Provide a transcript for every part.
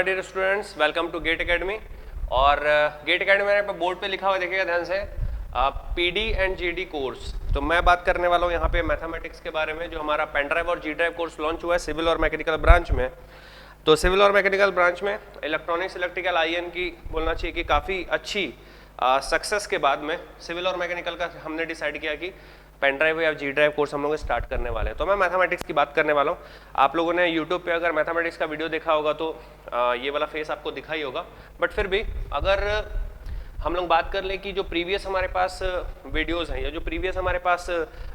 My dear students, welcome to GATE Academy. और GATE Academy मैंने पे बोर्ड पे लिखा हुआ देखिएगा ध्यान से, पीडी एंड जीडी कोर्स। तो मैं बात करने वाला हूँ यहाँ पे मैथमेटिक्स के बारे में, जो हमारा पेन ड्राइव और जी ड्राइव कोर्स लॉन्च हुआ है सिविल और मैकेनिकल ब्रांच में। तो सिविल और मैकेनिकल ब्रांच में इलेक्ट्रॉनिक्स इलेक्ट्रिकल आईएन की बोलना चाहिए कि काफ़ी अच्छी सक्सेस के बाद में सिविल और मैकेनिकल का हमने डिसाइड किया कि पेन ड्राइव या जी ड्राइव कोर्स हम लोग स्टार्ट करने वाले हैं। तो मैं मैथमेटिक्स की बात करने वाला हूँ। आप लोगों ने यूट्यूब पे अगर मैथमेटिक्स का वीडियो देखा होगा तो ये वाला फेस आपको दिखा ही होगा, बट फिर भी अगर हम लोग बात कर ले कि जो प्रीवियस हमारे पास वीडियोस हैं या जो प्रीवियस हमारे पास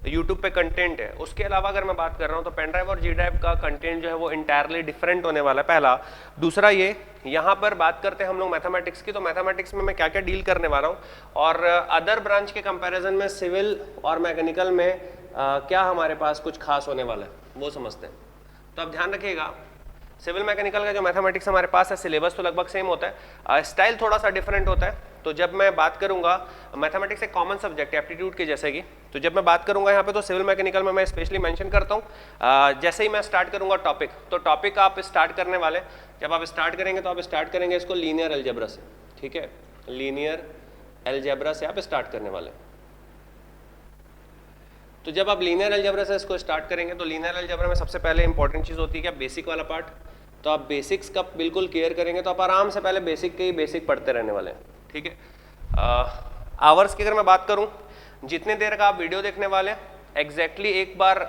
यूट्यूब पे कंटेंट है, उसके अलावा अगर मैं बात कर रहा हूँ तो पेन ड्राइव और जी ड्राइव का कंटेंट जो है वो इंटायरली डिफरेंट होने वाला है। पहला, दूसरा ये यहाँ पर बात करते हैं हम लोग मैथमेटिक्स की, तो मैथमेटिक्स में मैं क्या क्या डील करने वाला हूँ और अदर ब्रांच के कंपेरिजन में सिविल और मैकेनिकल में क्या हमारे पास कुछ खास होने वाला है वो समझते हैं। तो आप ध्यान रखिएगा, सिविल मैकेनिकल का जो मैथमेटिक्स हमारे पास है सिलेबस तो लगभग सेम होता है, स्टाइल थोड़ा सा डिफरेंट होता है। तो जब मैं बात करूंगा, मैथमेटिक्स एक कॉमन सब्जेक्ट है एप्टीट्यूड के जैसे कि, तो जब मैं बात करूंगा यहाँ पे तो सिविल मैकेनिकल में मैं स्पेशली मेंशन करता हूँ जैसे ही मैं स्टार्ट करूंगा टॉपिक, तो टॉपिक आप स्टार्ट करने वाले, जब आप स्टार्ट करेंगे तो आप स्टार्ट करेंगे इसको लीनियर अलजेब्रा से। ठीक है, लीनियर अलजेब्रा से आप स्टार्ट करने वाले। तो जब आप लीनियर अलजेब्रा से इसको स्टार्ट करेंगे तो लीनियर अलजेब्रा में सबसे पहले इंपॉर्टेंट चीज़ होती है क्या, बेसिक वाला पार्ट। तो आप बेसिक्स का बिल्कुल क्लियर करेंगे तो आप आराम से पहले बेसिक के ही बेसिक पढ़ते रहने वाले हैं। ठीक है, आवर्स की अगर मैं बात करूं, जितने देर का आप वीडियो देखने वाले हैं एग्जैक्टली एक बार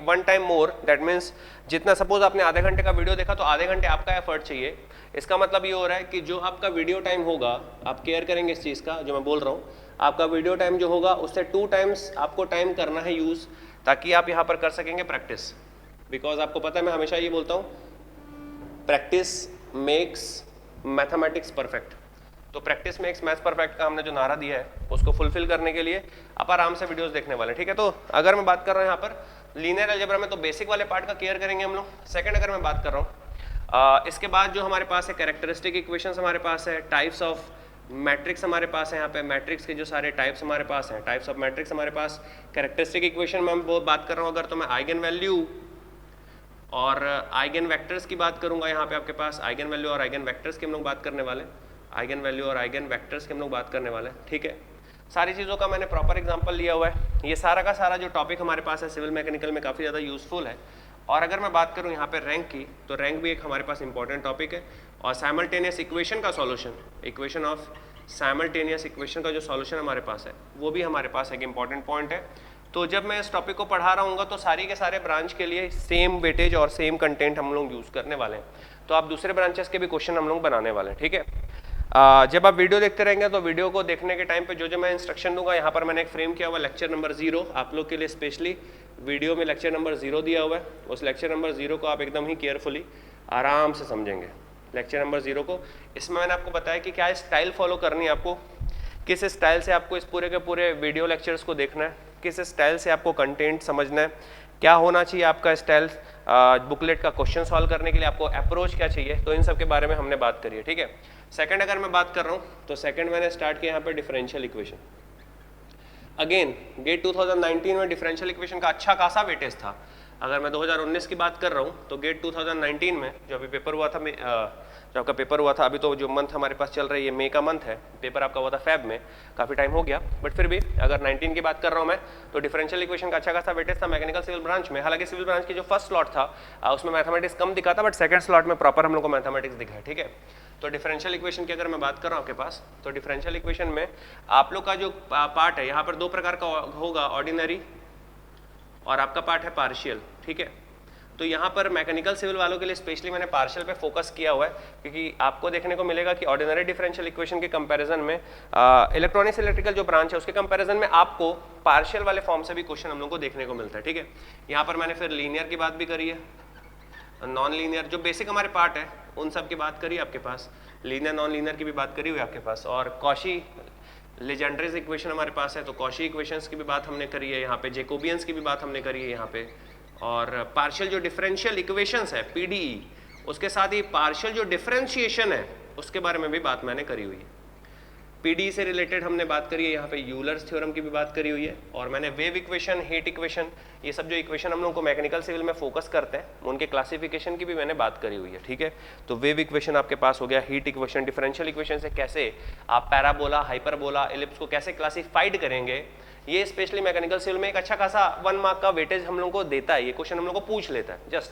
one time more, that means जितना सपोज आपने आधे घंटे का वीडियो देखा तो आधे घंटे आपका एफर्ट चाहिए। इसका मतलब ये हो रहा है कि जो आपका वीडियो टाइम होगा, आप केयर करेंगे इस चीज़ का जो मैं बोल रहा हूँ, आपका वीडियो टाइम जो होगा उससे 2 टाइम्स आपको टाइम करना है यूज़, ताकि आप यहाँ पर कर सकेंगे प्रैक्टिस। बिकॉज आपको पता है मैं हमेशा ये बोलता हूँ, प्रैक्टिस मेक्स मैथमेटिक्स परफेक्ट। तो प्रैक्टिस मेक्स मैथ्स परफेक्ट का हमने जो नारा दिया है उसको फुलफिल करने के लिए आप आराम से वीडियोस देखने वाले हैं। ठीक है, तो अगर मैं बात कर रहा हूँ यहाँ पर लीनियर अलजेब्रा में तो बेसिक वाले पार्ट का केयर करेंगे हम लोग। सेकंड अगर मैं बात कर रहा हूँ, इसके बाद जो हमारे पास है कैरेक्टरिस्टिक इक्वेशंस हमारे पास है, टाइप्स ऑफ मैट्रिक्स हमारे पास है। यहाँ पे मैट्रिक्स के जो सारे टाइप्स हमारे पास हैं, टाइप्स ऑफ मैट्रिक्स हमारे पास, कैरेक्टरिस्टिक इक्वेशन में हम वो बात कर रहा हूँ। अगर तो मैं आइगन वैल्यू और आइगन वेक्टर्स की बात करूंगा, यहाँ पे आपके पास आइगन वैल्यू और आइगन वेक्टर्स की हम लोग बात करने वाले, आइगन वैल्यू और आइगन वेक्टर्स की हम लोग बात करने वाले। ठीक है, सारी चीज़ों का मैंने प्रॉपर एग्जांपल लिया हुआ है। ये सारा का सारा जो टॉपिक हमारे पास है सिविल मैकेनिकल में काफ़ी ज़्यादा यूजफुल है। और अगर मैं बात करूँ यहाँ पे रैंक की, तो रैंक भी एक हमारे पास इंपॉर्टेंट टॉपिक है। और साइमल्टेनियस इक्वेशन का solution, equation of simultaneous equation का जो सॉल्यूशन हमारे पास है वो भी हमारे पास एक इंपॉर्टेंट पॉइंट है। तो जब मैं इस टॉपिक को पढ़ा रहा हूँ तो सारी के सारे ब्रांच के लिए सेम वेटेज और सेम कंटेंट हम लोग यूज़ करने वाले हैं। तो आप दूसरे ब्रांचेस के भी क्वेश्चन हम लोग बनाने वाले हैं। ठीक है, जब आप वीडियो देखते रहेंगे तो वीडियो को देखने के टाइम पे जो जो मैं इंस्ट्रक्शन दूंगा, यहाँ पर मैंने एक फ्रेम किया हुआ लेक्चर नंबर 0 आप लोग के लिए, स्पेशली वीडियो में लेक्चर नंबर 0 दिया हुआ है। उस लेक्चर नंबर 0 को आप एकदम ही केयरफुली आराम से समझेंगे। लेक्चर नंबर 0 को, इसमें मैंने आपको बताया कि क्या स्टाइल फॉलो करनी है आपको, किस स्टाइल से आपको इस पूरे के पूरे वीडियो लेक्चर्स को देखना है, किस स्टाइल से आपको कंटेंट समझना है, क्या होना चाहिए आपका स्टाइल, बुकलेट का क्वेश्चन सॉल्व करने के लिए आपको अप्रोच क्या चाहिए, तो इन सब के बारे में हमने बात करी है। ठीक है, सेकंड अगर मैं बात कर रहा हूँ तो सेकंड मैंने स्टार्ट किया यहाँ पे डिफरेंशियल इक्वेशन। अगेन गेट 2019 में डिफरेंशियल इक्वेशन का अच्छा खासा वेटेज था। अगर मैं 2019 की बात कर रहा हूँ तो गेट 2019 में जो अभी पेपर हुआ था, जो आपका पेपर हुआ था, अभी तो जो मंथ हमारे पास चल रही है मई का मंथ है, पेपर आपका हुआ था फेब में, काफ़ी टाइम हो गया, बट फिर भी अगर 19 की बात कर रहा हूँ मैं तो डिफरेंशियल इक्वेशन का अच्छा खासा वेटेज था मैकेनिकल सिविल ब्रांच में। हालांकि सिविल ब्रांच की जो फर्स्ट स्लॉट था उसमें मैथमेटिक्स कम दिखा था, बट सेकंड स्लॉट में प्रॉपर हम लोग को मैथमेटिक्स दिखा है। ठीक है, तो डिफरेंशियल इक्वेशन की अगर मैं बात कर रहा हूँ आपके पास, तो डिफरेंशियल इक्वेशन में आप लोग का जो पार्ट है यहाँ पर 2 प्रकार का होगा, ऑर्डिनरी और आपका पार्ट है पार्शियल। ठीक है, तो यहाँ पर मैकेनिकल सिविल वालों के लिए स्पेशली मैंने पार्शियल पे फोकस किया हुआ है, क्योंकि आपको देखने को मिलेगा कि ऑर्डिनरी डिफरेंशियल इक्वेशन के कंपैरिजन में इलेक्ट्रॉनिक्स इलेक्ट्रिकल जो ब्रांच है उसके कंपैरिजन में आपको पार्शियल वाले फॉर्म से भी क्वेश्चन हम लोग को देखने को मिलता है। ठीक है, यहाँ पर मैंने फिर लीनियर की बात भी करी है, नॉन लीनियर जो बेसिक हमारे पार्ट है उन सब की बात करी आपके पास, लीनियर नॉन लीनियर की भी बात करी हुई है आपके पास, और कॉशी लेजेंड्रेज इक्वेशन हमारे पास है तो कॉशी इक्वेशंस की भी बात हमने करी है यहाँ पे, जेकोबियंस की भी बात हमने करी है यहाँ पे, और पार्शियल जो डिफरेंशियल इक्वेशंस है पीडीई, उसके साथ ही पार्शियल जो डिफरेंशिएशन है उसके बारे में भी बात मैंने करी हुई है। पीडी से रिलेटेड हमने बात करी है, यहाँ पे यूलर्स थ्योरम की भी बात करी हुई है, और मैंने वेव इक्वेशन, हीट इक्वेशन, ये सब जो इक्वेशन हम लोग को मैकेनिकल सिविल में फोकस करते हैं उनके क्लासिफिकेशन की भी मैंने बात करी हुई है। ठीक है, तो वेव इक्वेशन आपके पास हो गया, हीट इक्वेशन, डिफरेंशियल इक्वेशन से कैसे आप पैराबोला, हाइपरबोला, एलिप्स को कैसे क्लासिफाइड करेंगे, ये स्पेशली मैकेनिकल सिविल में एक अच्छा खासा 1 मार्क का वेटेज हम लोग को देता है, ये क्वेश्चन हम लोग को पूछ लेता है जस्ट।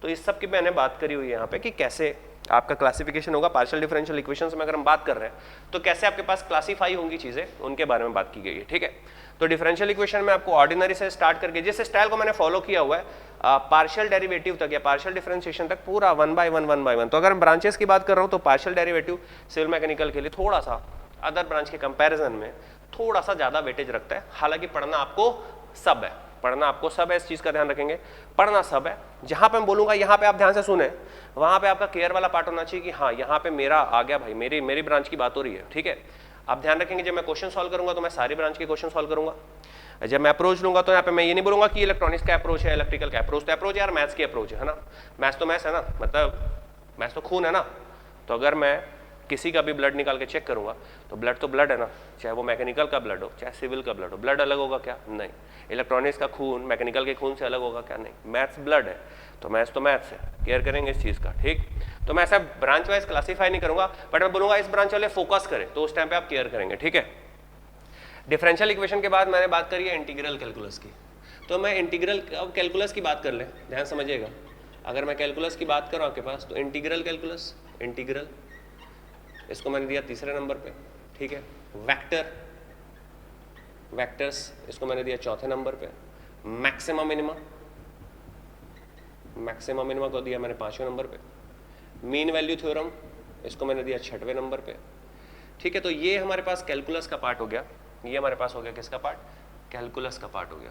तो इस सब की मैंने बात करी हुई है यहाँ पे कि कैसे आपका क्लासिफिकेशन होगा पार्शियल डिफरेंशियल इक्वेशंस में अगर हम बात कर रहे हैं तो कैसे आपके पास क्लासिफाई होंगी चीजें, उनके बारे में बात की गई है। ठीक है, तो डिफरेंशियल इक्वेशन में आपको ऑर्डिनरी से स्टार्ट करके जिस स्टाइल को मैंने फॉलो किया हुआ है पार्शियल डेरिवेटिव तक या पार्शियल डिफरेंशिएशन तक पूरा 1 by 1 तो अगर हम ब्रांचेस की बात कर रहा हूँ तो पार्शियल डेरिवेटिव सिविल मैकेनिकल के लिए थोड़ा सा अदर ब्रांच के कंपेरिजन में थोड़ा सा ज्यादा वेटेज रखता है। हालांकि पढ़ना आपको सब है, पढ़ना आपको सब है, इस चीज का ध्यान रखेंगे, पढ़ना सब है। जहां पे मैं बोलूंगा यहाँ पे आप ध्यान से सुने, वहां पे आपका केयर वाला पार्ट होना चाहिए कि हाँ यहाँ पे मेरा आ गया भाई, मेरी ब्रांच की बात हो रही है। ठीक है, आप ध्यान रखेंगे जब मैं क्वेश्चन सॉल्व करूंगा तो मैं सारी ब्रांच के क्वेश्चन सॉल्व करूंगा। जब मैं अप्रोच लूंगा तो यहाँ पे मैं ये नहीं बोलूंगा कि इलेक्ट्रॉनिक्स का अप्रोच है, इलेक्ट्रिकल का अप्रोच, तो अप्रोच यार मैथ्स की अप्रोच है ना, मैथ्स तो मैथ्स है ना, मतलब मैथ्स तो खून है ना। तो अगर मैं किसी का भी ब्लड निकाल के चेक करूंगा तो ब्लड तो ब्लड है ना, चाहे वो मैकेनिकल का ब्लड हो चाहे सिविल का ब्लड हो, ब्लड अलग होगा क्या? नहीं। इलेक्ट्रॉनिक्स का खून मैकेनिकल के खून से अलग होगा क्या? नहीं। मैथ्स ब्लड है तो मैथ्स है, केयर करेंगे इस चीज़ का। ठीक, तो मैं ऐसा ब्रांच वाइज क्लासीफाई नहीं करूंगा, बट मैं बोलूंगा इस ब्रांच वाले फोकस करें तो उस टाइम पे आप केयर करेंगे। ठीक है, डिफरेंशियल इक्वेशन के बाद मैंने बात करी है इंटीग्रल कैलकुलस की, तो मैं इंटीग्रल कैलकुलस की बात कर लें, ध्यान समझिएगा। अगर मैं कैलकुलस की बात करूँ आपके पास तो इंटीग्रल कैलकुलस, इंटीग्रल इसको मैंने दिया तीसरे नंबर पे। ठीक है, वेक्टर्स इसको मैंने दिया चौथे नंबर पे। मैक्सिमम मिनिमा को दिया मैंने 5वें नंबर पे। मीन वैल्यू थ्योरम इसको मैंने दिया 6वें नंबर पे। ठीक है, तो ये हमारे पास कैलकुलस का पार्ट हो गया, ये हमारे पास हो गया किसका पार्ट? कैलकुलस का पार्ट हो गया।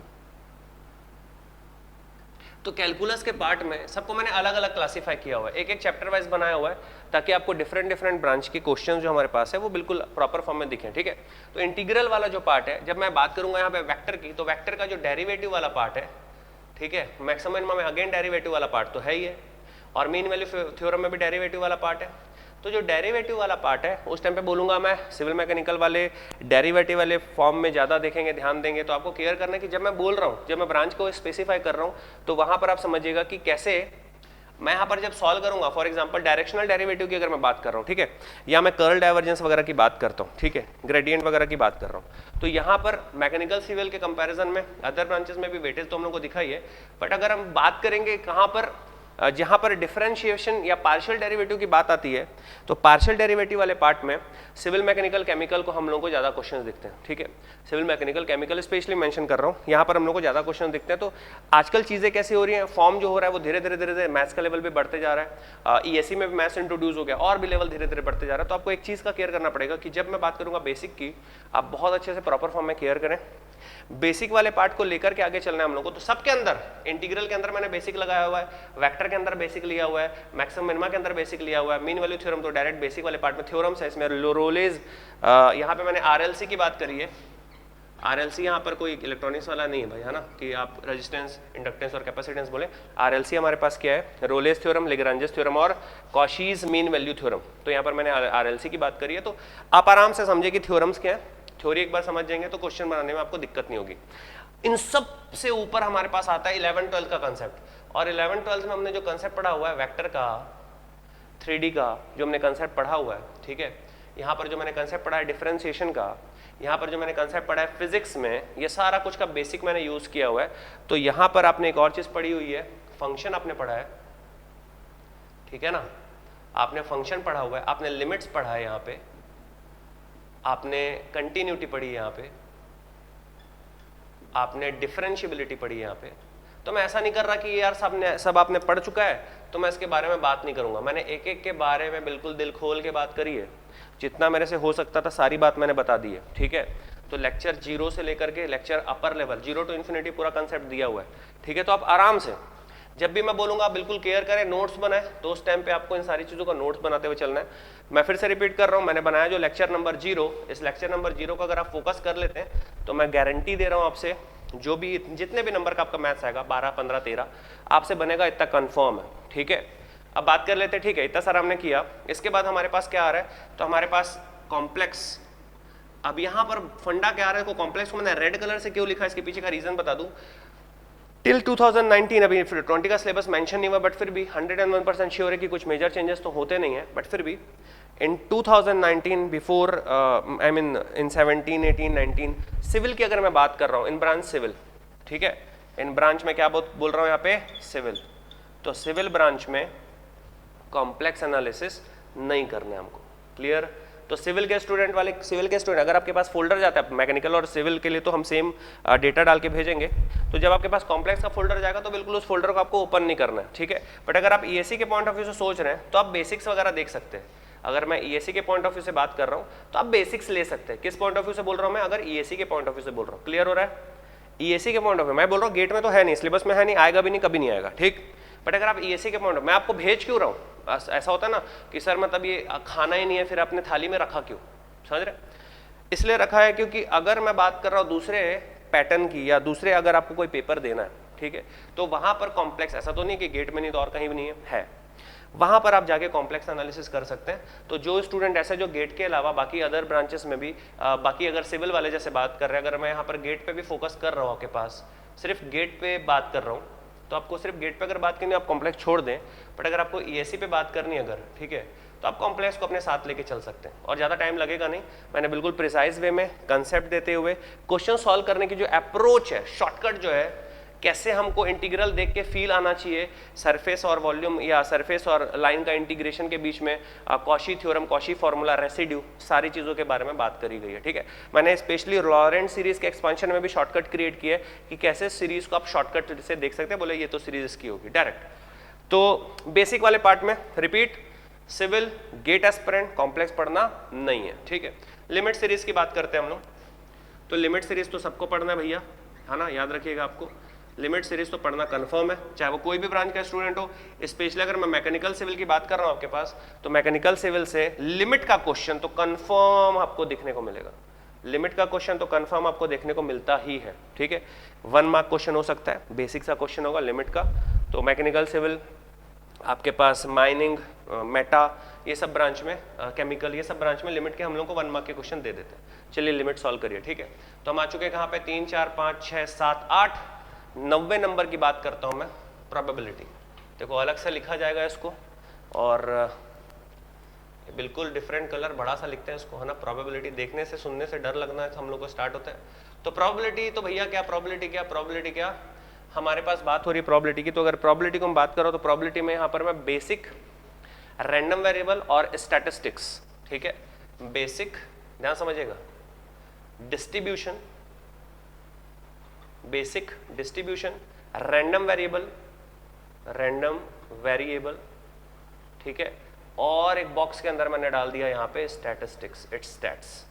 तो कैलकुलस के पार्ट में सबको मैंने अलग अलग क्लासीफाई किया हुआ है, एक एक चैप्टर वाइज बनाया हुआ है ताकि आपको डिफरेंट ब्रांच के क्वेश्चन जो हमारे पास है वो बिल्कुल प्रॉपर फॉर्म में दिखें। ठीक है, तो इंटीग्रल वाला जो पार्ट है, जब मैं बात करूंगा यहाँ पे वेक्टर की, तो वेक्टर का जो डेरिवेटिव वाला पार्ट है, ठीक है, मैक्सिमम मिनिमम में अगेन डेरिवेटिव वाला पार्ट तो है ही है, और मीन वैल्यू थ्योरम में भी डेरिवेटिव वाला पार्ट है। तो जो डेरिवेटिव वाला पार्ट है उस टाइम पे बोलूंगा मैं सिविल मैकेनिकल वाले डेरिवेटिव वाले फॉर्म में ज़्यादा देखेंगे, ध्यान देंगे। तो आपको क्लियर करना है कि जब मैं बोल रहा हूँ, जब मैं ब्रांच को स्पेसिफाई कर रहा हूँ, तो वहाँ पर आप समझिएगा कि कैसे मैं यहाँ पर जब सॉल्व करूंगा, फॉर एग्जांपल डायरेक्शनल डेरिवेटिव की अगर मैं बात कर रहा हूँ, ठीक है, या मैं कर्ल डाइवर्जेंस वगैरह की बात करता हूँ, ठीक है, ग्रेडियंट वगैरह की बात कर रहा हूँ, तो यहाँ पर मैकेनिकल सिविल के कंपैरिजन में अदर ब्रांचेस में भी वेटेज तो हम लोग को दिखाई है, बट अगर हम बात करेंगे कहाँ पर, जहां पर डिफरेंशिएशन या पार्शियल डेरिवेटिव की बात आती है, तो पार्शियल डेरिवेटिव वाले पार्ट में सिविल मैकेनिकल केमिकल को हम लोगों को ज्यादा क्वेश्चंस दिखते हैं। ठीक है, civil mechanical chemical specially mention कर रहा हूं, यहां पर हम लोग को ज्यादा क्वेश्चन दिखते हैं। तो आजकल चीजें कैसी हो रही हैं, फॉर्म जो हो रहा है वो धीरे धीरे मैथ्स का लेवल भी बढ़ते जा रहा है, ईएससी में भी मैथ्स इंट्रोड्यूस हो गया और भी लेवल धीरे धीरे बढ़ते जा रहा है। तो आपको एक चीज का केयर करना पड़ेगा कि जब मैं बात करूंगा बेसिक की, आप बहुत अच्छे से प्रॉपर फॉर्म में केयर करें। बेसिक वाले पार्ट को लेकर के आगे चलना है हम लोग को। तो सबके अंदर, इंटीग्रल के अंदर मैंने बेसिक लगाया हुआ है, वेक्टर के अंदर बेसिक लिया हुआ है, मैक्सिमम मिनिमा के अंदर बेसिक लिया हुआ है, मीन वैल्यू थ्योरम तो डायरेक्ट बेसिक वाले पार्ट में थ्योरम्स है, इसमें रोलेज, यहाँ पे मैंने आरएलसी की बात करी है। आरएलसी यहाँ पर कोई इलेक्ट्रॉनिक्स वाला नहीं है भाई, है ना, कि आप रेजिस्टेंस, इंडक्टेंस और कैपेसिटेंस बोले। आरएलसी हमारे पास क्या है, रोलेज थ्योरम, लेग्रांजेस थ्योरम और कॉशीज मीन वैल्यू थ्योरम। तो यहाँ पर मैंने आरएलसी की बात करी है। तो आप आराम से समझे कि थ्योरम्स क्या है, थ्योरी एक बार समझ जाएंगे तो क्वेश्चन बनाने में आपको दिक्कत नहीं होगी। इन सब से ऊपर हमारे पास आता है 11th-12th का कंसेप्ट, और 11th-12th में हमने जो कंसेप्ट पढ़ा हुआ है वेक्टर का, 3D का जो हमने कंसेप्ट पढ़ा हुआ है, ठीक है, यहाँ पर जो मैंने कंसेप्ट पढ़ा है डिफरेंशिएशन का, यहाँ पर जो मैंने कंसेप्ट पढ़ा है फिजिक्स में, ये सारा कुछ का बेसिक मैंने यूज किया हुआ है। तो यहाँ पर आपने एक और चीज पढ़ी हुई है, फंक्शन आपने पढ़ा है, ठीक है ना, आपने फंक्शन पढ़ा हुआ है, आपने लिमिट्स पढ़ा है, यहाँ पे आपने कंटिन्यूटी पढ़ी है, यहाँ पे आपने डिफरेंशिएबिलिटी पढ़ी है यहाँ पे। तो मैं ऐसा नहीं कर रहा कि यार सब आपने पढ़ चुका है तो मैं इसके बारे में बात नहीं करूंगा। मैंने एक एक के बारे में बिल्कुल दिल खोल के बात करी है, जितना मेरे से हो सकता था सारी बात मैंने बता दी है। ठीक है, तो लेक्चर 0 से लेकर के lecture upper level 0 to infinity पूरा कंसेप्ट दिया हुआ है। ठीक है, तो आप आराम से जब भी मैं बोलूंगा बिल्कुल केयर करें, नोट्स बनाए, तो उस टाइम पे आपको इन सारी चीज़ों का नोट्स बनाते हुए चलना है। मैं फिर से रिपीट कर रहा हूँ, मैंने बनाया जो लेक्चर नंबर 0, इस लेक्चर नंबर 0 का अगर आप फोकस कर लेते हैं तो मैं गारंटी दे रहा हूँ आपसे, जो भी जितने भी नंबर का आपका मैथ्स आएगा 12, 15, 13 आपसे बनेगा, इतना कन्फर्म है। ठीक है, अब बात कर लेते हैं। ठीक है, इतना सारा हमने किया, इसके बाद हमारे पास क्या आ रहा है, तो हमारे पास कॉम्प्लेक्स अब यहाँ पर फंडा क्या आ रहा है, को कॉम्प्लेक्स को मैंने रेड कलर से क्यों लिखा है, इसके पीछे का रीजन बता दूं। टिल 2019 अभी 20 का सिलेबस मेंशन नहीं हुआ, बट फिर भी 101% श्योर है कि कुछ मेजर चेंजेस तो होते नहीं है, बट फिर भी in 2019 before I mean in 17, 18, 19 civil की अगर मैं बात कर रहा हूँ, इन ब्रांच सिविल, ठीक है, इन ब्रांच में क्या बोल रहा हूँ यहाँ पे सिविल, तो सिविल ब्रांच में कॉम्प्लेक्स एनालिसिस नहीं करने हमको, क्लियर। तो सिविल के स्टूडेंट अगर आपके पास फोल्डर जाता है मैकेनिकल और सिविल के लिए तो हम सेम डेटा डाल के भेजेंगे, तो जब आपके पास कॉम्प्लेक्स का फोल्डर जाएगा तो बिल्कुल उस फोल्डर को आपको ओपन नहीं करना है, ठीक है। बट अगर आप ईएससी के पॉइंट ऑफ व्यू से सोच रहे हैं तो आप बेसिक्स वगैरह देख सकते हैं। अगर मैं ईएससी के पॉइंट ऑफ व्यू से बात कर रहा हूँ तो आप बेसिक्स ले सकते हैं। किस पॉइंट ऑफ व्यू से बोल रहा हूँ मैं, अगर ईएससी के पॉइंट ऑफ व्यू से बोल रहा हूँ, क्लियर हो रहा है। ईएससी के पॉइंट ऑफ व्यू मैं बोल रहा हूँ, गेट में तो है नहीं, सिलेबस में है नहीं, आएगा भी नहीं, कभी नहीं आएगा, ठीक। बट अगर आप ईएससी के पॉइंट ऑफ, मैं आपको भेज क्यों रहा हूँ, ऐसा होता है ना कि सर मतलब ये खाना ही नहीं है, फिर अपने थाली में रखा क्यों, समझ रहे। इसलिए रखा है क्योंकि अगर मैं बात कर रहा हूँ दूसरे पैटर्न की या दूसरे अगर आपको कोई पेपर देना है, ठीक है, तो वहां पर कॉम्प्लेक्स, ऐसा तो नहीं कि गेट में नहीं तो और कहीं भी नहीं है, वहां पर आप जाके कॉम्प्लेक्स एनालिसिस कर सकते हैं। तो जो स्टूडेंट ऐसे जो गेट के अलावा बाकी अदर ब्रांचेस में भी बाकी अगर सिविल वाले जैसे बात कर रहे हैं, अगर मैं यहाँ पर गेट पे भी फोकस कर रहा हूँ, आपके पास सिर्फ गेट पे बात कर रहा हूँ, तो आपको सिर्फ गेट पे अगर बात करनी है आप कॉम्प्लेक्स छोड़ दें। बट अगर आपको ईएससी पे बात करनी है अगर, ठीक है, तो आप कॉम्प्लेक्स को अपने साथ लेके चल सकते हैं और ज़्यादा टाइम लगेगा नहीं। मैंने बिल्कुल प्रिसाइज वे में कंसेप्ट देते हुए क्वेश्चन सॉल्व करने की जो अप्रोच है, शॉर्टकट जो है, कैसे हमको इंटीग्रल देख के फील आना चाहिए, सरफेस और वॉल्यूम या सरफेस और लाइन का इंटीग्रेशन के बीच में Cauchy theorem, Cauchy formula, residue, सारी चीज़ों के बारे में बात करी गई है, ठीक है। मैंने स्पेशली लॉरेंट सीरीज के एक्सपेंशन में भी शॉर्टकट क्रिएट किया है कि कैसे सीरीज को आप शॉर्टकट से देख सकते हैं, बोले ये तो सीरीज इसकी होगी डायरेक्ट। तो बेसिक वाले पार्ट में repeat, civil GATE aspirant complex पढ़ना नहीं है, ठीक है। लिमिट सीरीज की बात करते हैं हम लोग, तो लिमिट सीरीज तो सबको पढ़ना है भैया, है ना, याद रखिएगा आपको लिमिट सीरीज तो पढ़ना कंफर्म है, चाहे वो कोई भी ब्रांच का स्टूडेंट हो। स्पेशली अगर मैं मैकेनिकल सिविल की बात कर रहा हूँ आपके पास, तो मैकेनिकल सिविल से लिमिट का क्वेश्चन तो कंफर्म आपको देखने को मिलेगा, लिमिट का क्वेश्चन तो कंफर्म आपको देखने को मिलता ही है, ठीक है। 1 मार्क क्वेश्चन हो सकता है, बेसिक का क्वेश्चन होगा लिमिट का। तो मैकेनिकल सिविल आपके पास माइनिंग, मेटा, ये सब ब्रांच में, केमिकल, ये सब ब्रांच में लिमिट के हम लोग को 1 मार्क के क्वेश्चन दे देते हैं। चलिए लिमिट सॉल्व करिए, ठीक है। तो हम आ चुके हैं कहाँ पे, 3, 4, 5, 6, 7, 8, 90 नंबर की बात करता हूं मैं। प्रोबेबिलिटी देखो अलग से लिखा जाएगा इसको, और बिल्कुल डिफरेंट कलर बड़ा सा लिखते हैं इसको, है ना। प्रोबेबिलिटी देखने से सुनने से डर लगना है हम लोग को स्टार्ट होता है। तो प्रोबेबिलिटी तो भैया क्या, प्रोबेबिलिटी क्या, हमारे पास बात हो रही है प्रोबेबिलिटी की। तो अगर प्रोबेबिलिटी को हम बात करो तो प्रोबेबिलिटी में यहाँ पर मैं बेसिक, रैंडम वेरिएबल और स्टैटिस्टिक्स, ठीक है। बेसिक ध्यान समझिएगा, distribution, basic distribution, random variable, ठीक है, और एक बॉक्स के अंदर मैंने डाल दिया यहाँ पे स्टैटिस्टिक्स, इट्स स्टैट्स।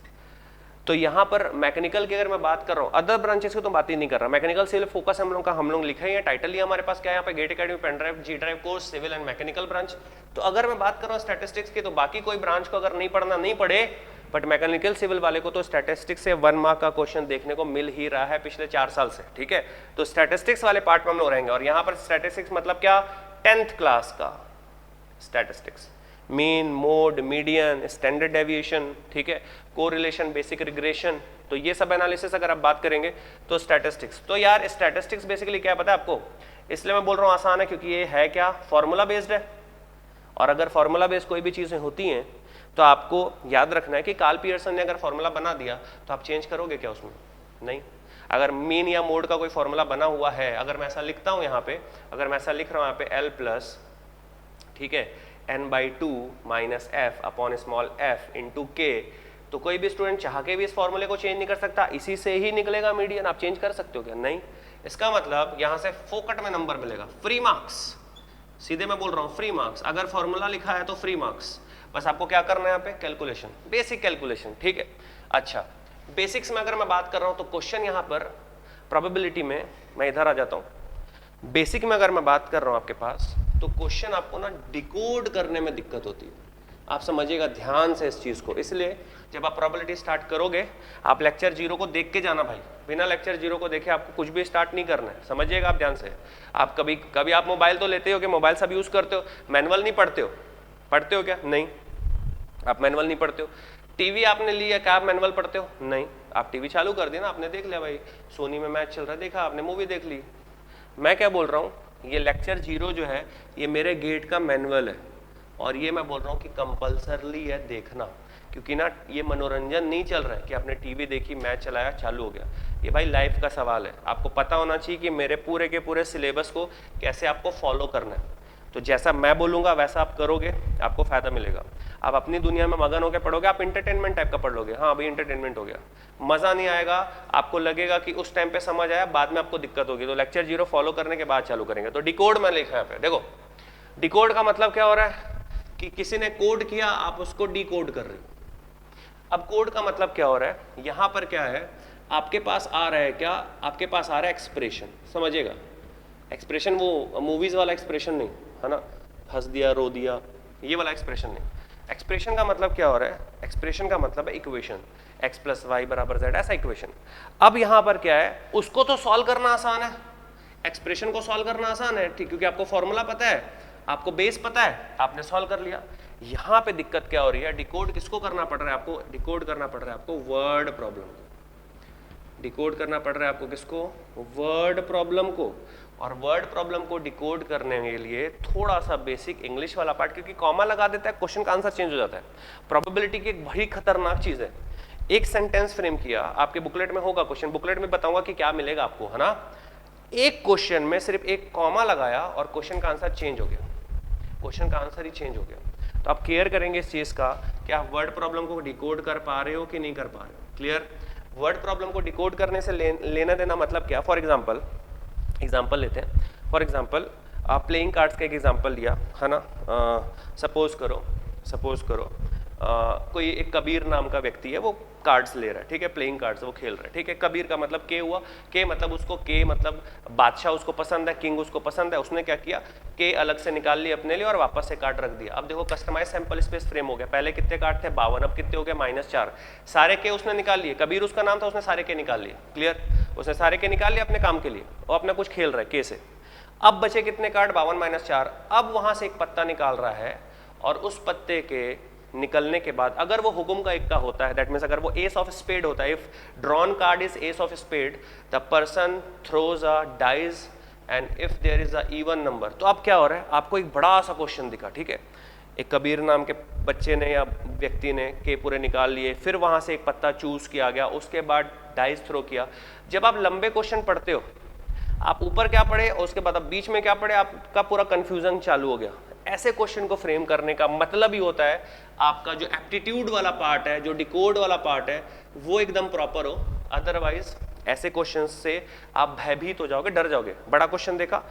तो यहाँ पर मैकेनिकल की अगर मैं बात कर रहा हूँ, अदर ब्रांचेस की तो बात ही नहीं कर रहा, मैकेनिकल सिविल फोकस हम लोग का, हम लोग लिखे ही है, टाइटल ही हमारे पास क्या है यहाँ पे, GATE Academy pen drive G drive course civil and mechanical branch. तो अगर मैं बात कर रहा हूँ स्टैटिस्टिक्स की, तो बाकी कोई ब्रांच को अगर नहीं पढ़ना नहीं पढ़े, बट मैकेनिकल सिविल वाले को तो स्टैटिस्टिक्स से 1 मार्क का क्वेश्चन देखने को मिल ही रहा है पिछले 4 साल से, ठीक है। तो स्टैटिस्टिक्स वाले पार्ट में हम लोग रहेंगे, और यहाँ पर स्टैटिस्टिक्स मतलब क्या, 10th क्लास का statistics, mean, mode, median, standard deviation, ठीक है, कोरिलेशन, बेसिक रिग्रेशन, तो ये सब एनालिसिस अगर आप बात करेंगे तो स्टैटिस्टिक्स। तो यार स्टैटिस्टिक्स बेसिकली क्या पता है आपको, इसलिए मैं बोल रहा हूँ आसान है क्योंकि ये है क्या, फॉर्मूला बेस्ड है। और अगर फॉर्मूला बेस्ड कोई भी चीजें होती हैं तो आपको याद रखना है कि कार्ल पियर्सन ने अगर फॉर्मूला बना दिया तो आप चेंज करोगे क्या उसमें, नहीं। अगर मीन या मोड का कोई फॉर्मूला बना हुआ है, अगर मैं ऐसा लिखता हूँ यहाँ पे, अगर मैं ऐसा लिख रहा हूँ यहाँ पे L प्लस, ठीक है, n/2 minus f upon small f into k, तो कोई भी स्टूडेंट चाह के भी इस फॉर्मूले को चेंज नहीं कर सकता, इसी से ही निकलेगा मीडियन। आप चेंज कर सकते हो क्या, नहीं। इसका मतलब यहाँ से फोकट में नंबर मिलेगा, फ्री मार्क्स, सीधे मैं बोल रहा हूँ फ्री मार्क्स। अगर फॉर्मूला लिखा है तो फ्री मार्क्स, बस आपको क्या करना है यहाँ पे, कैलकुलेशन, बेसिक कैलकुलेशन, ठीक है। अच्छा, बेसिक्स में अगर मैं बात कर रहा हूँ तो क्वेश्चन यहाँ पर प्रोबेबिलिटी में, मैं इधर आ जाता हूँ, बेसिक में अगर मैं बात कर रहा हूँ आपके पास, तो क्वेश्चन आपको ना डिकोड करने में दिक्कत होती है। आप समझिएगा ध्यान से इस चीज को, इसलिए जब आप प्रोबेबिलिटी स्टार्ट करोगे, आप लेक्चर 0 को देख के जाना भाई, बिना लेक्चर 0 को देखे आपको कुछ भी स्टार्ट नहीं करना है, समझिएगा आप ध्यान से। आप कभी आप मोबाइल तो लेते हो कि मोबाइल सब यूज करते हो, मैनुअल नहीं पढ़ते हो, पढ़ते हो क्या, नहीं, आप मैनुअल नहीं पढ़ते हो। टीवी आपने लिया, क्या आप मैनुअल पढ़ते हो? नहीं, आप टीवी चालू कर दिया ना, आपने देख लिया भाई सोनी में मैच चल रहा है, देखा आपने, मूवी देख ली। मैं क्या बोल रहा हूँ, ये लेक्चर 0 जो है ये मेरे गेट का मैनुअल है, और ये मैं बोल रहा हूँ कि कंपल्सरली है देखना, क्योंकि ना ये मनोरंजन नहीं चल रहा है कि आपने टीवी देखी, मैच चलाया, चालू हो गया। ये भाई लाइफ का सवाल है, आपको पता होना चाहिए कि मेरे पूरे के पूरे सिलेबस को कैसे आपको फॉलो करना है। तो जैसा मैं बोलूँगा वैसा आप करोगे, आपको फायदा मिलेगा। आप अपनी दुनिया में मगन होकर पढ़ोगे, आप इंटरटेनमेंट टाइप का पढ़ लोगे, हाँ भाई इंटरटेनमेंट हो गया, मज़ा नहीं आएगा, आपको लगेगा कि उस टाइम पे समझ आया, बाद में आपको दिक्कत होगी। तो लेक्चर 0 फॉलो करने के बाद चालू करेंगे। तो डिकोड में लिखा है पे, देखो डिकोड का मतलब क्या हो रहा है कि किसी ने कोड किया, आप उसको डिकोड कर रहे हो। अब कोड का मतलब क्या हो रहा है, यहाँ पर क्या है, आपके पास आ रहा है क्या, आपके पास आ रहा है एक्सप्रेशन, समझिएगा एक्सप्रेशन, वो मूवीज वाला एक्सप्रेशन नहीं है ना, हंस दिया, रो दिया, ये वाला एक्सप्रेशन नहीं। एक्सप्रेशन का मतलब क्या हो रहा है, एक्सप्रेशन का मतलब है इक्वेशन, x + y = z, ऐसा इक्वेशन। अब यहाँ पर क्या है, उसको तो सॉल्व करना आसान है, एक्सप्रेशन को सॉल्व करना आसान है, ठीक, क्योंकि आपको फॉर्मूला पता है, आपको बेस पता है, आपने सॉल्व कर लिया। यहाँ पे दिक्कत क्या हो रही है, डिकोड किसको करना पड़ रहा है आपको, डिकोड करना पड़ रहा है आपको वर्ड प्रॉब्लम को, डिकोड करना पड़ रहा है आपको किसको, वर्ड प्रॉब्लम को। और वर्ड प्रॉब्लम को डिकोड करने के लिए थोड़ा सा बेसिक इंग्लिश वाला पार्ट, क्योंकि कॉमा लगा देता है क्वेश्चन का आंसर चेंज हो जाता है। प्रोबेबिलिटी की एक बड़ी खतरनाक चीज है, एक सेंटेंस फ्रेम किया, आपके बुकलेट में होगा क्वेश्चन, बुकलेट में बताऊंगा कि क्या मिलेगा आपको, है ना। एक क्वेश्चन में सिर्फ एक कॉमा लगाया और क्वेश्चन का आंसर चेंज हो गया, क्वेश्चन का आंसर ही चेंज हो गया। तो आप केयर करेंगे इस चीज का कि आप वर्ड प्रॉब्लम को डिकोड कर पा रहे हो कि नहीं कर पा रहे हो। क्लियर। वर्ड प्रॉब्लम को डिकोड करने से लेना देना मतलब क्या, फॉर एग्जाम्पल लेते हैं। फॉर एग्जाम्पल आप प्लेइंग कार्ड्स का एक एग्जाम्पल लिया, है ना। सपोज करो कोई एक कबीर नाम का व्यक्ति है, वो कार्ड्स ले रहा है, ठीक है, प्लेइंग कार्ड्स वो खेल रहा है, ठीक है। कबीर का मतलब के हुआ, के मतलब उसको, के मतलब बादशाह उसको पसंद है, किंग उसको पसंद है, उसने क्या किया, के अलग से निकाल लिए अपने लिए और वापस से कार्ड रख दिया। अब देखो कस्टमाइज सैंपल स्पेस फ्रेम हो गया, पहले कितने कार्ड थे 52, अब कितने हो गए -4, सारे के उसने निकाल लिए, कबीर उसका नाम था, उसने सारे के निकाल लिए। क्लियर, उसने सारे के निकाल लिए अपने काम के लिए, और अपना कुछ खेल रहा है के से। अब बचे कितने कार्ड, 52 - 4। अब वहां से एक पत्ता निकाल रहा है, और उस पत्ते के निकलने के बाद अगर वो हुकुम का इक्का होता है, दैट मीन्स अगर वो एस ऑफ स्पेड होता है, if drawn card is ace of spade, the person throws a dice and if there is a even number. तो अब क्या हो रहा है, आपको एक बड़ा सा क्वेश्चन दिखा, ठीक है, एक कबीर नाम के बच्चे ने या व्यक्ति ने के पूरे निकाल लिए, फिर वहां से एक पत्ता चूज किया गया, उसके बाद डाइस थ्रो किया। जब आप लंबे क्वेश्चन पढ़ते हो, आप ऊपर क्या पढ़े और उसके बाद आप बीच में क्या पढ़े, आपका पूरा कंफ्यूजन चालू हो गया। ऐसे क्वेश्चन को फ्रेम करने का मतलब ही होता है आपका जो एप्टीट्यूड वाला पार्ट है, जो डिकोड वाला पार्ट है, वो एकदम प्रॉपर हो। अदरवाइज ऐसे क्वेश्चन से आप भयभीत हो जाओगे, डर जाओगे। बड़ा क्वेश्चन देखा,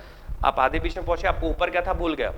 आप आधे बीच में पहुंचे, आपको ऊपर क्या था भूल गया।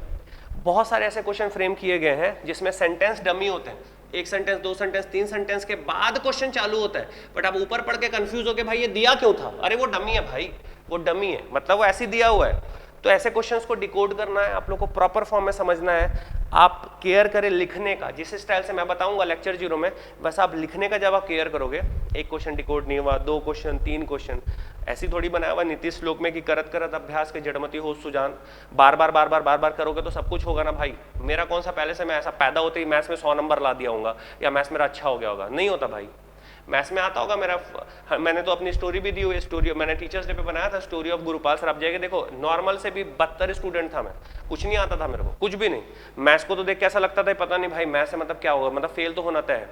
बहुत सारे ऐसे क्वेश्चन फ्रेम किए गए हैं जिसमें सेंटेंस डमी होते हैं, एक सेंटेंस, 2 सेंटेंस, 3 सेंटेंस के बाद क्वेश्चन चालू होता है, बट आप ऊपर पढ़ के कंफ्यूज हो गए, भाई ये दिया क्यों था, अरे वो डमी है भाई, वो डमी है, मतलब वो ऐसे दिया हुआ है। तो ऐसे क्वेश्चंस को डिकोड करना है, आप लोग को प्रॉपर फॉर्म में समझना है। आप केयर करें लिखने का, जिस स्टाइल से मैं बताऊंगा लेक्चर 0 में, बस आप लिखने का जब आप केयर करोगे, एक क्वेश्चन डिकोड नहीं हुआ, 2 क्वेश्चन, 3 क्वेश्चन, ऐसी थोड़ी बनाया हुआ नीति श्लोक में कि करत करत अभ्यास के जड़मती हो सुजान, बार बार करोगे तो सब कुछ होगा ना भाई। मेरा कौन सा पहले से मैं ऐसा पैदा होते ही मैथ्स में 100 नंबर ला दिया होगा या मैथ्स मेरा अच्छा हो गया होगा, नहीं होता भाई। मैथ्स में आता होगा मेरा, मैंने तो अपनी स्टोरी भी दी हुई है, स्टोरी मैंने टीचर्स डे पे बनाया था, स्टोरी ऑफ गुरुपाल सर। आप जाएंगे देखो, नॉर्मल से भी 72 स्टूडेंट था मैं, कुछ नहीं आता था मेरे को, कुछ भी नहीं। मैथ्स को तो देख के ऐसा लगता था पता नहीं भाई मैथ्स से मतलब क्या होगा, मतलब फेल तो होना तय है।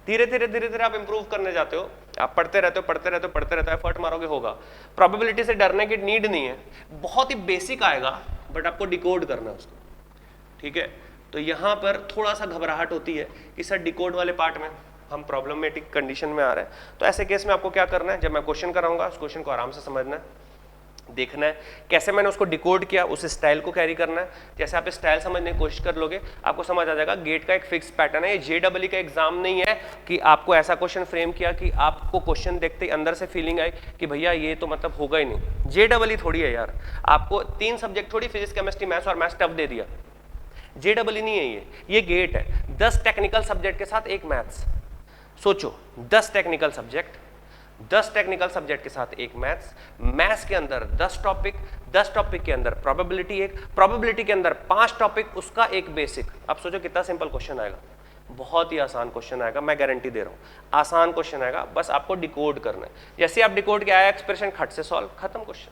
धीरे धीरे आप इंप्रूव करने जाते हो, आप पढ़ते रहते हो, एफर्ट मारोगे, होगा। प्रोबेबिलिटी से डरने की नीड नहीं है, बहुत ही बेसिक आएगा, बट आपको डिकोड करना है उसको, ठीक है। तो यहाँ पर थोड़ा सा घबराहट होती है कि सर डिकोड वाले पार्ट में हम प्रॉब्लमेटिक कंडीशन में आ रहे हैं। तो ऐसे केस में आपको क्या करना है, जब मैं क्वेश्चन कराऊंगा उस क्वेश्चन को आराम से समझना है, देखना है कैसे मैंने उसको डिकोड किया, उस स्टाइल को कैरी करना है। जैसे आप स्टाइल समझने की कोशिश कर लोगे, आपको समझ आ जाएगा गेट का एक फिक्स पैटर्न है। ये JEE का एग्जाम नहीं है कि आपको ऐसा क्वेश्चन फ्रेम किया कि आपको क्वेश्चन देखते ही अंदर से फीलिंग आई कि भैया ये तो मतलब होगा ही नहीं। JEE थोड़ी है यार, आपको 3 सब्जेक्ट थोड़ी, फिजिक्स, केमिस्ट्री, मैथ्स और मैथ्स टफ दे दिया। JEE नहीं है ये गेट है। 10 टेक्निकल सब्जेक्ट के साथ एक मैथ्स, सोचो 10 टेक्निकल सब्जेक्ट, 10 टेक्निकल सब्जेक्ट के साथ एक मैथ्स, मैथ्स के अंदर 10 टॉपिक, 10 टॉपिक के अंदर प्रोबेबिलिटी एक, प्रोबेबिलिटी के अंदर 5 टॉपिक, उसका एक बेसिक। अब सोचो कितना सिंपल क्वेश्चन आएगा, बहुत ही आसान क्वेश्चन आएगा, मैं गारंटी दे रहा हूँ, आसान क्वेश्चन आएगा, बस आपको डिकोड करना है। जैसे आप डिकोड किया है एक्सप्रेशन खट से सॉल्व, खत्म क्वेश्चन।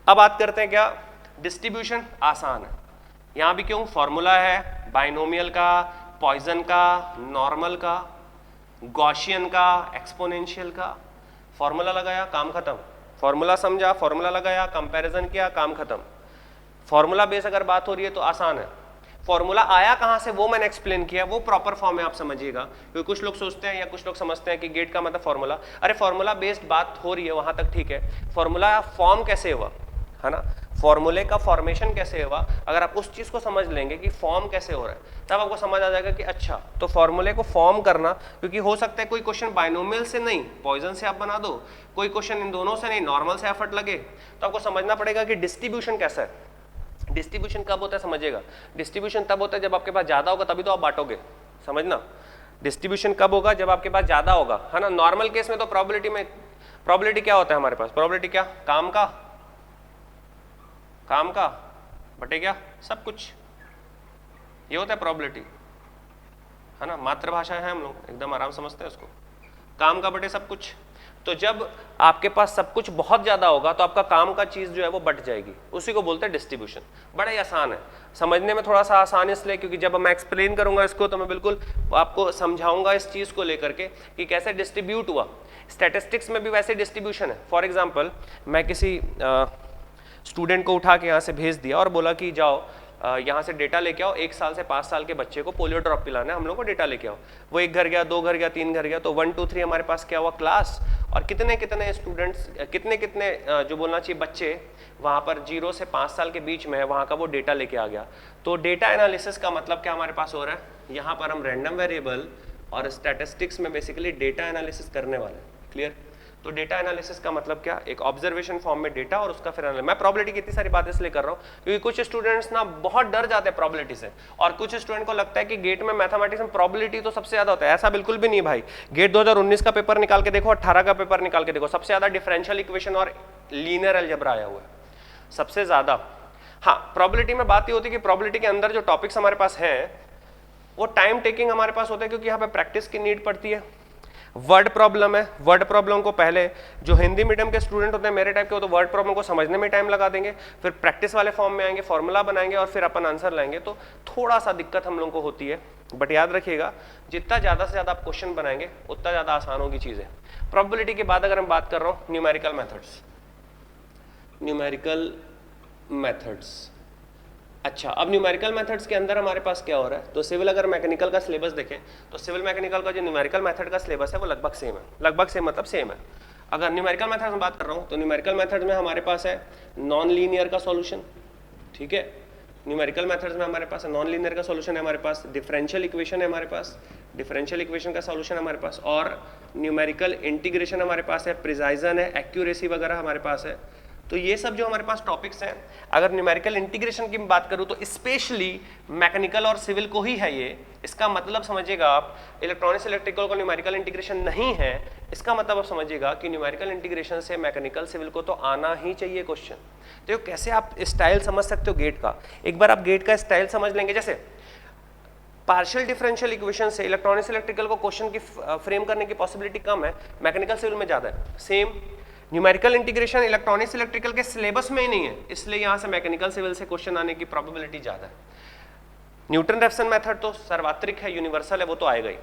अब बात करते हैं क्या, डिस्ट्रीब्यूशन आसान है, यहाँ भी क्यों, फॉर्मूला है बाइनोमियल का, पॉइजन का, नॉर्मल का, गॉसियन का, एक्सपोनेंशियल का, फॉर्मूला लगाया काम खत्म, फॉर्मूला समझा, फॉर्मूला लगाया, कंपैरिजन किया, काम खत्म। फॉर्मूला बेस अगर बात हो रही है तो आसान है। फॉर्मूला आया कहां से वो मैंने एक्सप्लेन किया, वो प्रॉपर फॉर्म है, आप समझिएगा, क्योंकि कुछ लोग सोचते हैं या कुछ लोग समझते हैं कि गेट का मतलब फॉर्मूला, अरे फॉर्मूला बेस्ड बात हो रही है वहां तक ठीक है, फॉर्मूला फॉर्म कैसे हुआ है ना, फॉर्मूले का फॉर्मेशन कैसे हुआ, अगर आप उस चीज को समझ लेंगे कि फॉर्म कैसे हो रहा है तब आपको समझ आ जाएगा कि अच्छा तो फॉर्मूले को फॉर्म करना, क्योंकि हो सकता है कोई क्वेश्चन बाइनोमियल से नहीं पॉइजन से आप बना दो, कोई क्वेश्चन इन दोनों से नहीं नॉर्मल से एफर्ट लगे, तो आपको समझना पड़ेगा कि डिस्ट्रीब्यूशन कैसा है। डिस्ट्रीब्यूशन कब होता है समझिएगा, डिस्ट्रीब्यूशन तब होता है जब आपके पास ज्यादा होगा तभी तो आप बांटोगे, समझना। डिस्ट्रीब्यूशन कब होगा, जब आपके पास ज्यादा होगा, है ना। नॉर्मल केस में तो प्रोबेबिलिटी में, प्रोबेबिलिटी क्या होता है हमारे पास, प्रोबेबिलिटी क्या, काम का बटे क्या सब कुछ, ये होता है प्रोबेबिलिटी, है ना। मातृभाषा है हम लोग एकदम आराम समझते हैं उसको, काम का बटे सब कुछ। तो जब आपके पास सब कुछ बहुत ज्यादा होगा तो आपका काम का चीज जो है वो बट जाएगी, उसी को बोलते हैं डिस्ट्रीब्यूशन। बड़ा ही आसान है, समझने में थोड़ा सा आसान इसलिए क्योंकि जब मैं एक्सप्लेन करूंगा इसको तो मैं बिल्कुल आपको समझाऊंगा इस चीज को लेकर के कि कैसे डिस्ट्रीब्यूट हुआ। स्टैटिस्टिक्स में भी वैसे डिस्ट्रीब्यूशन है। फॉर एग्जाम्पल मैं किसी स्टूडेंट को उठा के यहाँ से भेज दिया और बोला कि जाओ यहाँ से डेटा लेके आओ, 1 साल से 5 साल के बच्चे को पोलियो ड्रॉप पिलाना है, हम लोग को डेटा लेके आओ। वो 1 घर गया, 2 घर गया, 3 घर गया, तो 1 2 3 हमारे पास क्या हुआ क्लास, और कितने कितने स्टूडेंट्स, कितने कितने जो बोलना चाहिए बच्चे वहाँ पर 0 से 5 साल के बीच में है, वहाँ का वो डेटा लेके आ गया। तो डेटा एनालिसिस का मतलब क्या हमारे पास हो रहा है, यहाँ पर हम रैंडम वेरिएबल और स्टैटिस्टिक्स में बेसिकली डेटा एनालिसिस करने वाले हैं। क्लियर। तो डेटा एनालिसिस का मतलब क्या, एक ऑब्जर्वेशन फॉर्म में डेटा और उसका फिर एनालिसिस। मैं प्रोबेबिलिटी की इतनी सारी बातें इसलिए कर रहा हूँ क्योंकि कुछ स्टूडेंट्स ना बहुत डर जाते हैं प्रोबेबिलिटी से, और कुछ स्टूडेंट को लगता है कि गेट में मैथमेटिक्स में प्रोबेबिलिटी तो सबसे ज्यादा होता है। ऐसा बिल्कुल भी नहीं भाई, गेट 2019 का पेपर निकाल के देखो, 18 का पेपर निकाल के देखो, सबसे ज्यादा डिफरेंशियल इक्वेशन और लीनियर अलजेब्रा आया हुआ है सबसे ज्यादा। हाँ, प्रोबेबिलिटी में बात ये होती है कि प्रोबेबिलिटी के अंदर जो टॉपिक्स हमारे पास हैं वो टाइम टेकिंग हमारे पास होता है, क्योंकि यहाँ पे प्रैक्टिस की नीड पड़ती है। वर्ड प्रॉब्लम है, वर्ड प्रॉब्लम को पहले जो हिंदी मीडियम के स्टूडेंट होते हैं मेरे टाइप के, वो तो वर्ड प्रॉब्लम को समझने में टाइम लगा देंगे, फिर प्रैक्टिस वाले फॉर्म में आएंगे, फॉर्मूला बनाएंगे और फिर अपन आंसर लाएंगे, तो थोड़ा सा दिक्कत हम लोगों को होती है। बट याद रखिएगा जितना ज्यादा से ज्यादा आप क्वेश्चन बनाएंगे उतना ज्यादा आसान होगी चीजें। प्रोबेबिलिटी के बाद अगर मैं बात कर रहा हूँ न्यूमेरिकल मेथड्स, न्यूमेरिकल मेथड्स। अच्छा, अब न्यूमेरिकल मेथड्स के अंदर हमारे पास क्या हो रहा है, तो सिविल अगर मैकेनिकल का सिलेबस देखें तो सिविल मैकेनिकल का जो न्यूमेरिकल मेथड का सिलेबस है वो लगभग सेम है, लगभग सेम मतलब सेम है। अगर न्यूमेरिकल मेथड में बात कर रहा हूँ तो न्यूमेरिकल मेथड में हमारे पास है नॉन लीनियर का सॉल्यूशन, ठीक है। न्यूमेरिकल मेथड्स में हमारे पास नॉन लीनियर का सॉल्यूशन है, हमारे पास डिफरेंशियल इक्वेशन है, हमारे पास डिफरेंशियल इक्वेशन का सॉल्यूशन है हमारे पास, और न्यूमेरिकल इंटीग्रेशन हमारे पास है, प्रिसाइजन है, एक्यूरेसी वगैरह हमारे पास है। तो ये सब जो हमारे पास टॉपिक्स हैं, अगर न्यूमेरिकल इंटीग्रेशन की बात करूं तो स्पेशली मैकेनिकल और सिविल को ही है ये। इसका मतलब समझिएगा आप, इलेक्ट्रॉनिक्स इलेक्ट्रिकल को न्यूमेरिकल इंटीग्रेशन नहीं है, इसका मतलब आप समझिएगा कि न्यूमेरिकल इंटीग्रेशन से मैकेनिकल सिविल को तो आना ही चाहिए क्वेश्चन। तो कैसे आप स्टाइल समझ सकते हो गेट का, एक बार आप गेट का स्टाइल समझ लेंगे, जैसे पार्शियल डिफरेंशियल इक्वेशन से इलेक्ट्रॉनिक्स इलेक्ट्रिकल को क्वेश्चन की फ्रेम करने की पॉसिबिलिटी कम है, मैकेनिकल सिविल में ज्यादा है। Same numerical integration electronics electrical के सिलेबस में ही नहीं है, इसलिए यहां से मैकेनिकल सिविल से क्वेश्चन आने की प्रोबेबिलिटी ज्यादा है। न्यूटन रेफसन मेथड तो सर्वत्रिक है, यूनिवर्सल है, वो तो आएगा ही,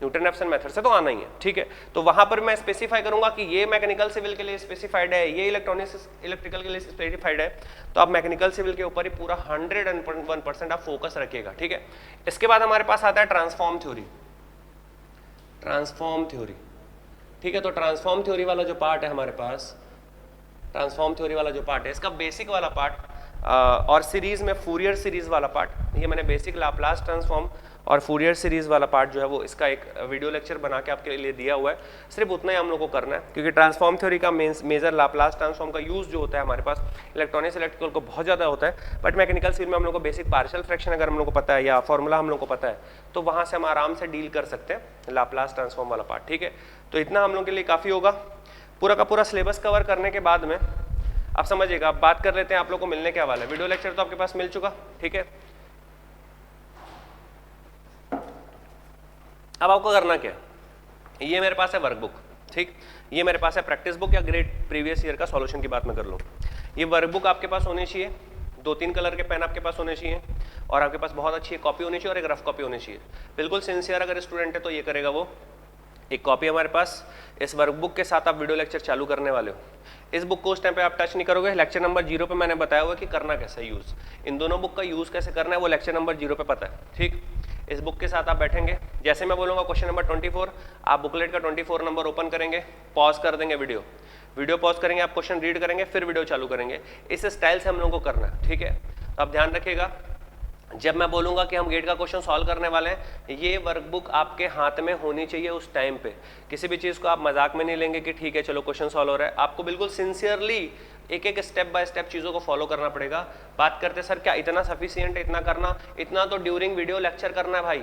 न्यूटन रेफसन मेथड से तो आना ही है, ठीक है। तो वहां पर मैं स्पेसिफाई करूंगा कि ये मैकेनिकल सिविल के लिए स्पेसिफाइड है, ये इलेक्ट्रॉनिक्स इलेक्ट्रिकल के लिए स्पेसिफाइड है, तो आप मैकेनिकल सिविल के ऊपर ही पूरा 101% आप फोकस रखिएगा, ठीक है। इसके बाद हमारे पास आता है ट्रांसफॉर्म थ्योरी, ट्रांसफॉर्म थ्योरी, ठीक है। तो ट्रांसफॉर्म थ्योरी वाला जो पार्ट है हमारे पास, ट्रांसफॉर्म थ्योरी वाला जो पार्ट है, इसका बेसिक वाला पार्ट और सीरीज में फूरियर सीरीज वाला पार्ट, ये मैंने बेसिक लाप्लास ट्रांसफॉर्म और फूरियर सीरीज वाला पार्ट जो है वो इसका एक वीडियो लेक्चर बना के आपके लिए दिया हुआ है। सिर्फ उतना ही हम लोग को करना है, क्योंकि ट्रांसफॉर्म थ्योरी का मेजर लाप्लास ट्रांसफॉर्म का यूज जो होता है हमारे पास इलेक्ट्रॉनिक्स इलेक्ट्रिकल को बहुत ज़्यादा होता है, बट मैकेनिकल सिविल में हम लोग को बेसिक पार्शियल फ्रैक्शन अगर हम लोग को पता है या फॉर्मूला हम लोग को पता है तो वहाँ से हम आराम से डील कर सकते हैं लाप्लास ट्रांसफॉर्म वाला पार्ट, ठीक है। तो इतना हम लोग के लिए काफ़ी होगा। पूरा का पूरा सिलेबस कवर करने के बाद में आप समझिएगा, आप बात कर लेते हैं आप लोग को मिलने क्या वाला है। वीडियो लेक्चर तो आपके पास मिल चुका, ठीक है। अब आपको करना क्या है, ये मेरे पास है वर्कबुक, ठीक, ये मेरे पास है प्रैक्टिस बुक या ग्रेड प्रीवियस ईयर का सॉल्यूशन की बात मैं कर लूँ। ये वर्कबुक आपके पास होनी चाहिए, 2-3 कलर के पेन आपके पास होने चाहिए और आपके पास बहुत अच्छी कॉपी होनी चाहिए और एक रफ कॉपी होनी चाहिए। बिल्कुल सिंसियर अगर स्टूडेंट है तो ये करेगा वो, एक कॉपी हमारे पास, इस वर्कबुक के साथ आप वीडियो लेक्चर चालू करने वाले हो। इस बुक को उस टाइम पे आप टच नहीं करोगे। लेक्चर नंबर 0 पे मैंने बताया हुआ कि करना कैसे यूज़, इन दोनों बुक का यूज़ कैसे करना है वो लेक्चर नंबर 0 पे पता है, ठीक। इस बुक के साथ आप बैठेंगे, जैसे मैं बोलूँगा क्वेश्चन नंबर 24, आप बुकलेट का 24 नंबर ओपन करेंगे, पॉज कर देंगे वीडियो पॉज करेंगे, आप क्वेश्चन रीड करेंगे, फिर वीडियो चालू करेंगे। इस स्टाइल से हम लोगों को करना है, ठीक है। तो आप ध्यान रखिएगा, जब मैं बोलूंगा कि हम गेट का क्वेश्चन सॉल्व करने वाले हैं, ये वर्कबुक आपके हाथ में होनी चाहिए उस टाइम पे। किसी भी चीज़ को आप मजाक में नहीं लेंगे कि ठीक है चलो क्वेश्चन सॉल्व हो रहा है, आपको बिल्कुल सिंसियरली एक एक स्टेप बाय स्टेप चीज़ों को फॉलो करना पड़ेगा। बात करते सर क्या इतना सफिशियंट है, इतना करना, इतना तो ड्यूरिंग वीडियो लेक्चर करना है भाई,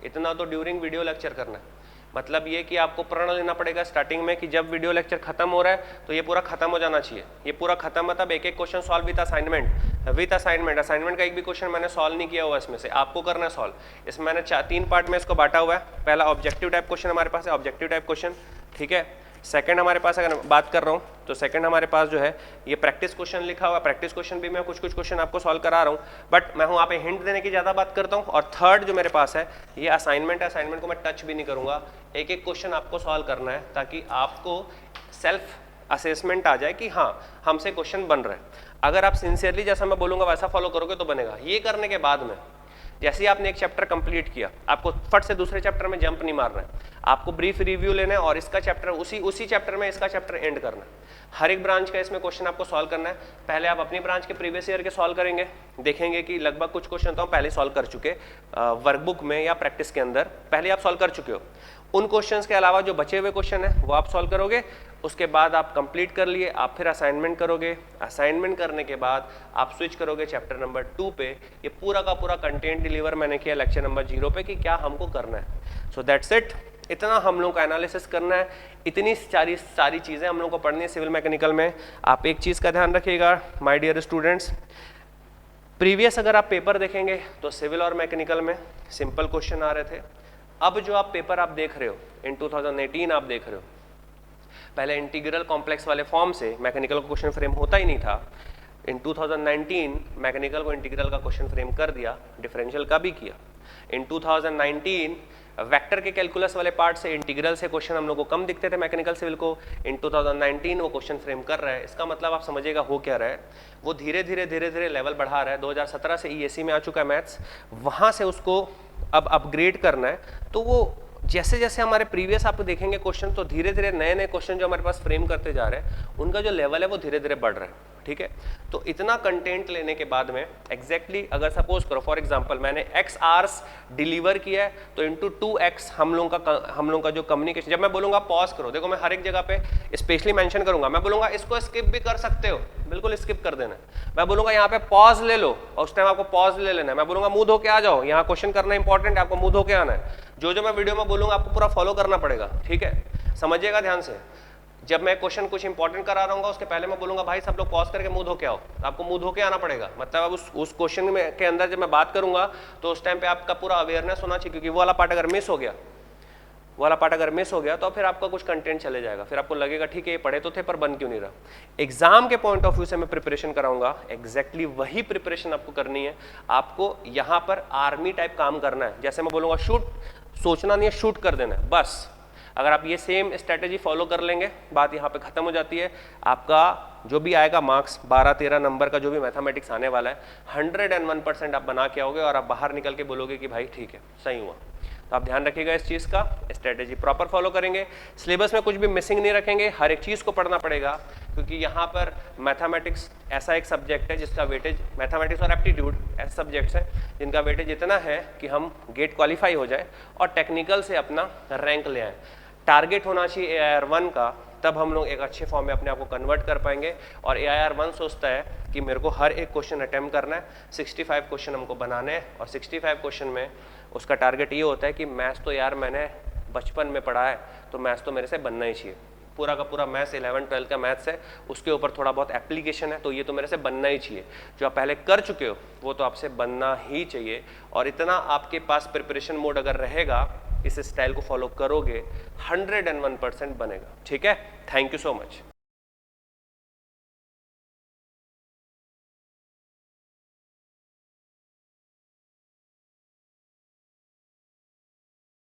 इतना तो ड्यूरिंग वीडियो लेक्चर करना है। मतलब ये कि आपको प्रण लेना पड़ेगा स्टार्टिंग में कि जब वीडियो लेक्चर खत्म हो रहा है तो ये पूरा खत्म हो जाना चाहिए। ये पूरा खत्म मतलब एक एक question solve with assignment, assignment का एक भी क्वेश्चन मैंने सॉल्व नहीं किया हुआ, इसमें से आपको करना है सॉल्व। इसमें मैंने 3 पार्ट में इसको बांटा हुआ है। पहला ऑब्जेक्टिव टाइप क्वेश्चन हमारे पास है, ऑब्जेक्टिव टाइप क्वेश्चन, ठीक है। सेकंड हमारे पास अगर बात कर रहा हूँ तो सेकंड हमारे पास जो है ये प्रैक्टिस क्वेश्चन लिखा हुआ है। प्रैक्टिस क्वेश्चन भी मैं कुछ क्वेश्चन आपको सॉल्व करा रहा हूँ, बट मैं हूँ यहाँ पे हिंट देने की ज़्यादा बात करता हूँ। और थर्ड जो मेरे पास है ये असाइनमेंट है, असाइनमेंट को मैं टच भी नहीं करूँगा। एक एक क्वेश्चन आपको सॉल्व करना है ताकि आपको सेल्फ असेसमेंट आ जाए कि हाँ हमसे क्वेश्चन बन रहा है। अगर आप सिंसियरली जैसा मैं बोलूँगा वैसा फॉलो करोगे तो बनेगा। ये करने के बाद में जैसे ही आपने एक चैप्टर कंप्लीट किया, आपको फट से दूसरे चैप्टर में जंप नहीं मारना है, आपको ब्रीफ रिव्यू लेना है और इसका चैप्टर उसी चैप्टर में इसका चैप्टर एंड करना है। हर एक ब्रांच का इसमें क्वेश्चन आपको सॉल्व करना है। पहले आप अपनी ब्रांच के प्रीवियस ईयर के सॉल्व करेंगे, देखेंगे कि लगभग कुछ क्वेश्चन तो हम पहले सॉल्व कर चुके वर्कबुक में या प्रैक्टिस के अंदर पहले आप सॉल्व कर चुके हो। उन क्वेश्चंस के अलावा जो बचे हुए क्वेश्चन है वो आप सॉल्व करोगे। उसके बाद आप कंप्लीट कर लिए, आप फिर असाइनमेंट करोगे। असाइनमेंट करने के बाद आप स्विच करोगे चैप्टर नंबर 2 पे। ये पूरा का पूरा कंटेंट डिलीवर मैंने किया लेक्चर नंबर 0 पे कि क्या हमको करना है। So that's it. इतना हम लोग का एनालिसिस करना है, इतनी सारी चीज़ें हम लोग को पढ़नी है सिविल मैकेनिकल में। आप एक चीज़ का ध्यान रखिएगा माय डियर स्टूडेंट्स, प्रीवियस अगर आप पेपर देखेंगे तो सिविल और मैकेनिकल में सिंपल क्वेश्चन आ रहे थे। अब जो आप पेपर आप देख रहे हो इन 2018 आप देख रहे हो, पहले इंटीग्रल कॉम्प्लेक्स वाले फॉर्म से मैकेनिकल का क्वेश्चन फ्रेम होता ही नहीं था। इन 2019 मैकेनिकल को इंटीग्रल का क्वेश्चन फ्रेम कर दिया, डिफरेंशियल का भी किया। इन 2019 वेक्टर के कैलकुलस वाले पार्ट से इंटीग्रल से क्वेश्चन हम लोग को कम दिखते थे मैकेनिकल सिविल को, इन 2019 वो क्वेश्चन फ्रेम कर रहा है। इसका मतलब आप समझिएगा हो क्या रहा है, वो धीरे धीरे लेवल बढ़ा रहा है। 2017 से ईएसी में आ चुका है मैथ्स, वहाँ से उसको अब अपग्रेड करना है। तो वो जैसे जैसे हमारे प्रीवियस आप देखेंगे क्वेश्चन, तो धीरे धीरे नए क्वेश्चन जो हमारे पास फ्रेम करते जा रहे हैं उनका जो लेवल है वो धीरे धीरे बढ़ रहा है, ठीक है। तो इतना कंटेंट लेने के बाद में एग्जैक्टली अगर सपोज करो फॉर एग्जांपल मैंने x आवर्स डिलीवर किया है तो इंटू 2x हम लोग का जो कम्युनिकेशन, जब मैं बोलूंगा पॉज करो, देखो मैं हर एक जगह पे स्पेशली मेंशन करूंगा। मैं बोलूंगा इसको स्किप भी कर सकते हो, बिल्कुल स्किप कर देना। मैं बोलूंगा यहाँ पे पॉज ले लो और उस टाइम आपको पॉज ले लेना है। मैं बोलूंगा मुंह धो के आ जाओ, यहाँ क्वेश्चन करना इंपॉर्टेंट है, आपको मुंह धो के आना है। जो मैं वीडियो में बोलूंगा आपको पूरा फॉलो करना पड़ेगा, ठीक है। समझिएगा ध्यान से, जब मैं क्वेश्चन कुछ इंपॉर्टेंट करा रहा हूँ उसके पहले मैं बोलूंगा भाई सब लोग पॉज करके मुंह धो के आओ, आपको मुंह धो के आना पड़ेगा। मतलब अब उस क्वेश्चन में के अंदर जब मैं बात करूंगा तो उस टाइम पे आपका पूरा अवेयरनेस होना चाहिए, क्योंकि वो वाला पार्ट अगर मिस हो गया तो फिर आपका कुछ कंटेंट चले जाएगा, फिर आपको लगेगा ठीक है ये पढ़े तो थे पर बन क्यों नहीं रहा। एग्जाम के पॉइंट ऑफ व्यू से मैं प्रिपरेशन कराऊंगा, एग्जैक्टली वही प्रिपरेशन आपको करनी है। आपको यहाँ पर आर्मी टाइप काम करना है। जैसे मैं बोलूंगा शूट, सोचना नहीं है, शूट कर देना है बस। अगर आप ये सेम स्ट्रेटेजी फॉलो कर लेंगे, बात यहाँ पे खत्म हो जाती है। आपका जो भी आएगा मार्क्स 12-13 नंबर का जो भी मैथमेटिक्स आने वाला है 101% आप बना के आओगे और आप बाहर निकल के बोलोगे कि भाई ठीक है सही हुआ। तो आप ध्यान रखिएगा इस चीज़ का, स्ट्रेटेजी प्रॉपर फॉलो करेंगे, सिलेबस में कुछ भी मिसिंग नहीं रखेंगे, हर एक चीज़ को पढ़ना पड़ेगा। क्योंकि यहाँ पर मैथमेटिक्स ऐसा एक सब्जेक्ट है जिसका वेटेज, मैथमेटिक्स और एप्टीट्यूड ऐसे सब्जेक्ट्स हैं जिनका वेटेज इतना है कि हम गेट क्वालिफाई हो जाए और टेक्निकल से अपना रैंक ले आए। टारगेट होना चाहिए AIR1 का, तब हम लोग एक अच्छे फॉर्म में अपने आप को कन्वर्ट कर पाएंगे। और AIR1 सोचता है कि मेरे को हर एक क्वेश्चन अटेम्प्ट करना है, 65 क्वेश्चन हमको बनाने हैं और 65 क्वेश्चन में उसका टारगेट ये होता है कि मैथ्स तो यार मैंने बचपन में पढ़ा है तो मैथ्स तो मेरे से बनना ही चाहिए। पूरा का पूरा मैथ्स 11-12 का मैथ्स है, उसके ऊपर थोड़ा बहुत एप्लीकेशन है, तो ये तो मेरे से बनना ही चाहिए। जो आप पहले कर चुके हो वो तो आपसे बनना ही चाहिए। और इतना आपके पास प्रिपरेशन मोड अगर रहेगा इस स्टाइल को फॉलो करोगे 101% बनेगा। ठीक है, थैंक यू सो मच।